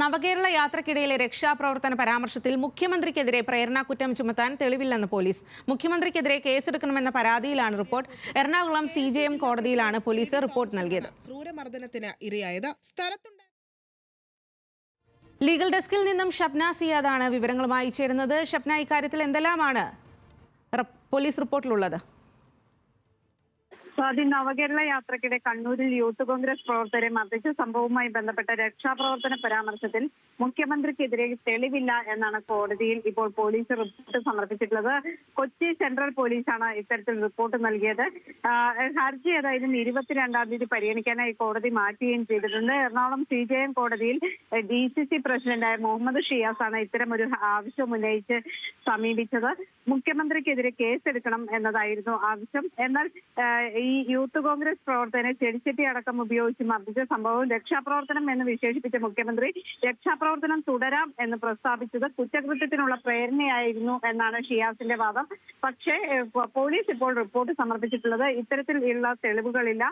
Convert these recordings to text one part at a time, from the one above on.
നവകേരള യാത്രക്കിടയിലെ രക്ഷാപ്രവർത്തന പരാമർശത്തിൽ മുഖ്യമന്ത്രിക്കെതിരെ പ്രേരണാകുറ്റം ചുമത്താൻ തെളിവില്ലെന്ന് പോലീസ്. മുഖ്യമന്ത്രിക്കെതിരെ കേസെടുക്കണമെന്ന പരാതിയിലാണ് റിപ്പോർട്ട്. എറണാകുളം CJM കോടതിയിലാണ് പോലീസ് റിപ്പോർട്ട് നൽകിയത്. ക്രൂരമർദ്ദനത്തിന് ഇരയായത് ലീഗൽ ഡെസ്കിൽ നിന്നും ഷബ്ന സിയാദാണ് വിവരങ്ങളുമായി ചേരുന്നത്. ഷബ്ന, ഇക്കാര്യത്തിൽ എന്തെല്ലാമാണ് പോലീസ് റിപ്പോർട്ടിലുള്ളത്? നവകേരള യാത്രക്കിടെ കണ്ണൂരിൽ യൂത്ത് കോൺഗ്രസ് പ്രവർത്തകരെ മർദ്ദിച്ച സംഭവവുമായി ബന്ധപ്പെട്ട രക്ഷാപ്രവർത്തന പരാമർശത്തിൽ മുഖ്യമന്ത്രിക്കെതിരെ തെളിവില്ല എന്നാണ് കോടതിയിൽ ഇപ്പോൾ പോലീസ് റിപ്പോർട്ട് സമർപ്പിച്ചിട്ടുള്ളത്. കൊച്ചി സെൻട്രൽ പോലീസാണ് ഇത്തരത്തിൽ റിപ്പോർട്ട് നൽകിയത്. ഹർജി അതായത് 22-ാം തീയതി പരിഗണിക്കാനായി കോടതി മാറ്റുകയും ചെയ്തിട്ടുണ്ട്. എറണാകുളം CJM കോടതിയിൽ DCC പ്രസിഡന്റായ മുഹമ്മദ് ഷിയാസാണ് ഇത്തരം ഒരു ആവശ്യം ഉന്നയിച്ച് സമീപിച്ചത്. മുഖ്യമന്ത്രിക്കെതിരെ കേസെടുക്കണം എന്നതായിരുന്നു ആവശ്യം. എന്നാൽ ഈ യൂത്ത് കോൺഗ്രസ് പ്രവർത്തകനെ ചെടിച്ചട്ടി അടക്കം ഉപയോഗിച്ച് മർദ്ദിച്ച സംഭവം രക്ഷാപ്രവർത്തനം എന്ന് വിശേഷിപ്പിച്ച മുഖ്യമന്ത്രി രക്ഷാപ്രവർത്തനം തുടരാം എന്ന് പ്രസ്താവിച്ചത് കുറ്റകൃത്യത്തിനുള്ള പ്രേരണയായിരുന്നു എന്നാണ് ഷിയാസിന്റെ വാദം. പക്ഷേ പോലീസ് ഇപ്പോൾ റിപ്പോർട്ട് സമർപ്പിച്ചിട്ടുള്ളത് ഇത്തരത്തിലുള്ള തെളിവുകളില്ല.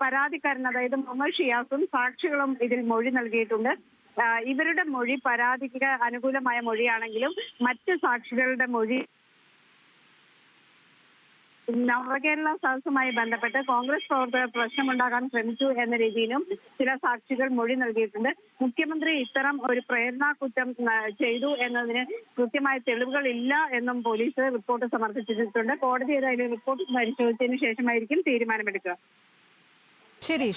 പരാതിക്കാരൻ അതായത് മുഹമ്മദ് ഷിയാസും സാക്ഷികളും ഇതിൽ മൊഴി നൽകിയിട്ടുണ്ട്. ഇവരുടെ മൊഴി പരാതിക്ക് അനുകൂലമായ മൊഴിയാണെങ്കിലും മറ്റ് സാക്ഷികളുടെ മൊഴി നവകേരള സദസ്സുമായി ബന്ധപ്പെട്ട് കോൺഗ്രസ് പ്രവർത്തകർ പ്രശ്നമുണ്ടാക്കാൻ ശ്രമിച്ചു എന്ന രീതിയിലും ചില സാക്ഷികൾ മൊഴി നൽകിയിട്ടുണ്ട്. മുഖ്യമന്ത്രി ഇത്തരം ഒരു പ്രേരണാ കുറ്റം ചെയ്തു എന്നതിന് കൃത്യമായ തെളിവുകൾ ഇല്ല എന്നും പോലീസ് റിപ്പോർട്ട് സമർപ്പിച്ചിട്ടുണ്ട്. കോടതി ഏതായാലും റിപ്പോർട്ട് പരിശോധിച്ചതിന് ശേഷമായിരിക്കും തീരുമാനമെടുക്കുക. ശരി.